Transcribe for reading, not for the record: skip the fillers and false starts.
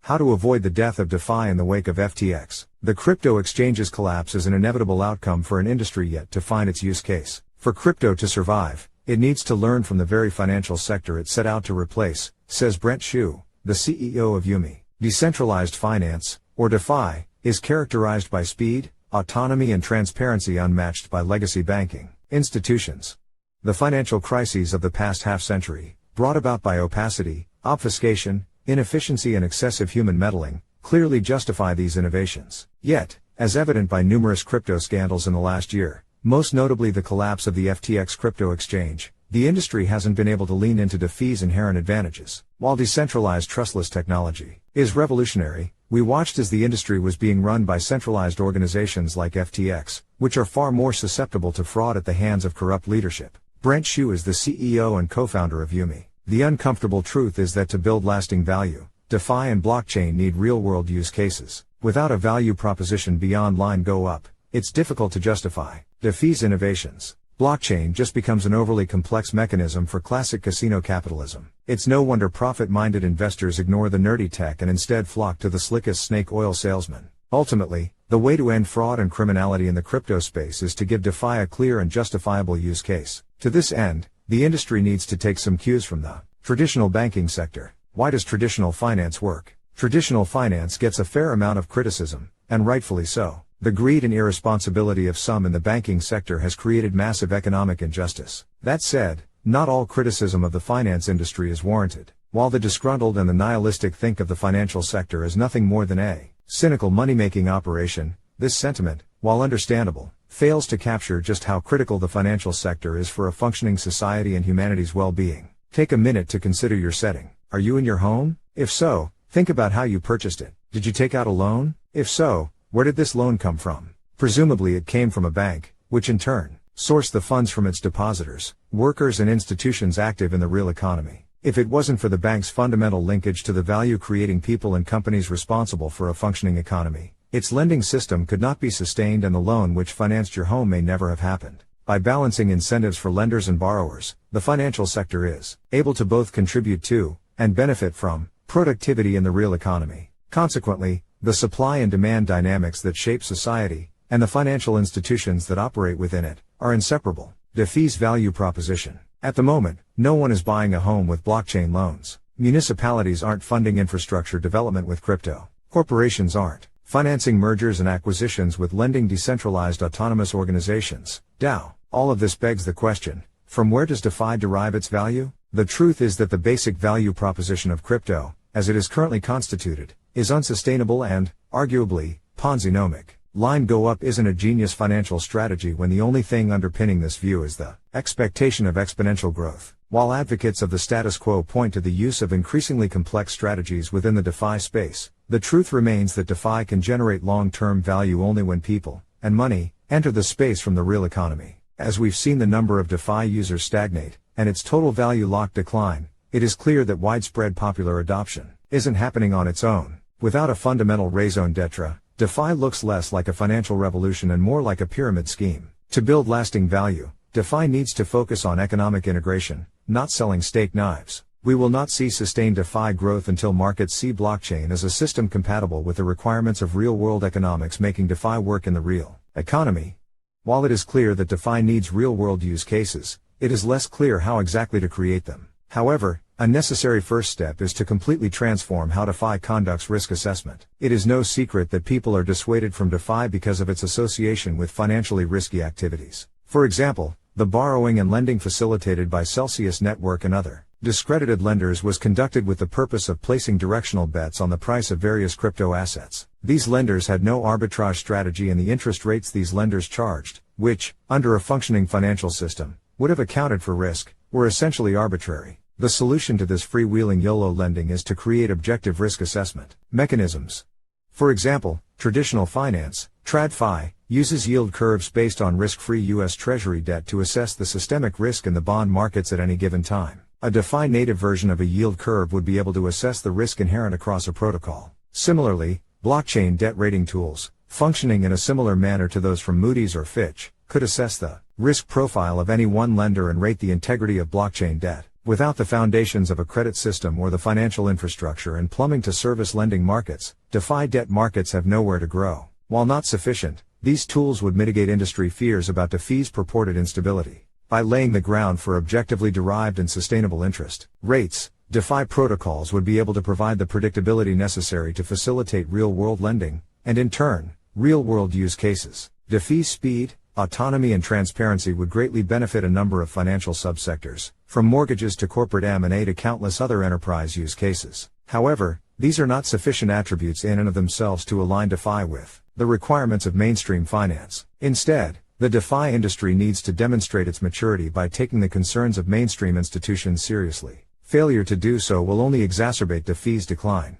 How to avoid the death of DeFi in the wake of FTX. The crypto exchange's collapse is an inevitable outcome for an industry yet to find its use case. For crypto to survive, it needs to learn from the very financial sector it set out to replace, says Brent Xu, the CEO of Umee. Decentralized finance, or DeFi, is characterized by speed, autonomy and transparency unmatched by legacy banking institutions. The financial crises of the past half-century, brought about by opacity, obfuscation, inefficiency and excessive human meddling, clearly justify these innovations. Yet, as evident by numerous crypto scandals in the last year, most notably the collapse of the FTX crypto exchange, the industry hasn't been able to lean into DeFi's inherent advantages. While decentralized trustless technology is revolutionary, we watched as the industry was being run by centralized organizations like FTX, which are far more susceptible to fraud at the hands of corrupt leadership. Brent Xu is the CEO and co-founder of Umee. The uncomfortable truth is that to build lasting value, DeFi and blockchain need real-world use cases. Without a value proposition beyond line go up, it's difficult to justify DeFi's innovations. Blockchain just becomes an overly complex mechanism for classic casino capitalism. It's no wonder profit-minded investors ignore the nerdy tech and instead flock to the slickest snake oil salesman. Ultimately, the way to end fraud and criminality in the crypto space is to give DeFi a clear and justifiable use case. To this end, the industry needs to take some cues from the traditional banking sector. Why does traditional finance work? Traditional finance gets a fair amount of criticism, and rightfully so. The greed and irresponsibility of some in the banking sector has created massive economic injustice. That said, not all criticism of the finance industry is warranted. While the disgruntled and the nihilistic think of the financial sector as nothing more than a cynical money-making operation, this sentiment, while understandable, fails to capture just how critical the financial sector is for a functioning society and humanity's well-being. Take a minute to consider your setting. Are you in your home? If so, think about how you purchased it. Did you take out a loan? If so, where did this loan come from? Presumably it came from a bank, which in turn sourced the funds from its depositors, workers and institutions active in the real economy. If it wasn't for the bank's fundamental linkage to the value-creating people and companies responsible for a functioning economy, its lending system could not be sustained and the loan which financed your home may never have happened. By balancing incentives for lenders and borrowers, the financial sector is able to both contribute to, and benefit from, productivity in the real economy. Consequently, the supply and demand dynamics that shape society, and the financial institutions that operate within it, are inseparable. DeFi's value proposition. At the moment, no one is buying a home with blockchain loans. Municipalities aren't funding infrastructure development with crypto. Corporations aren't financing mergers and acquisitions with lending decentralized autonomous organizations, DAO. All of this begs the question, from where does DeFi derive its value? The truth is that the basic value proposition of crypto, as it is currently constituted, is unsustainable and, arguably, Ponzi-nomic. Line go up isn't a genius financial strategy when the only thing underpinning this view is the expectation of exponential growth. While advocates of the status quo point to the use of increasingly complex strategies within the DeFi space, the truth remains that DeFi can generate long-term value only when people, and money, enter the space from the real economy. As we've seen the number of DeFi users stagnate, and its total value lock decline, it is clear that widespread popular adoption isn't happening on its own. Without a fundamental raison d'etre, DeFi looks less like a financial revolution and more like a pyramid scheme. To build lasting value, DeFi needs to focus on economic integration, not selling steak knives. We will not see sustained DeFi growth until markets see blockchain as a system compatible with the requirements of real-world economics, making DeFi work in the real economy. While it is clear that DeFi needs real-world use cases, it is less clear how exactly to create them. However, a necessary first step is to completely transform how DeFi conducts risk assessment. It is no secret that people are dissuaded from DeFi because of its association with financially risky activities. For example, the borrowing and lending facilitated by Celsius Network and other discredited lenders was conducted with the purpose of placing directional bets on the price of various crypto assets. These lenders had no arbitrage strategy, and the interest rates these lenders charged, which, under a functioning financial system, would have accounted for risk, were essentially arbitrary. The solution to this freewheeling YOLO lending is to create objective risk assessment mechanisms. For example, traditional finance, TradFi, uses yield curves based on risk-free U.S. Treasury debt to assess the systemic risk in the bond markets at any given time. A DeFi native version of a yield curve would be able to assess the risk inherent across a protocol. Similarly, blockchain debt rating tools, functioning in a similar manner to those from Moody's or Fitch, could assess the risk profile of any one lender and rate the integrity of blockchain debt. Without the foundations of a credit system or the financial infrastructure and plumbing to service lending markets, DeFi debt markets have nowhere to grow. While not sufficient, these tools would mitigate industry fears about DeFi's purported instability. By laying the ground for objectively derived and sustainable interest rates, DeFi protocols would be able to provide the predictability necessary to facilitate real-world lending, and in turn, real-world use cases. DeFi's speed, autonomy and transparency would greatly benefit a number of financial subsectors, from mortgages to corporate M&A to countless other enterprise use cases. However, these are not sufficient attributes in and of themselves to align DeFi with the requirements of mainstream finance. Instead, the DeFi industry needs to demonstrate its maturity by taking the concerns of mainstream institutions seriously. Failure to do so will only exacerbate DeFi's decline.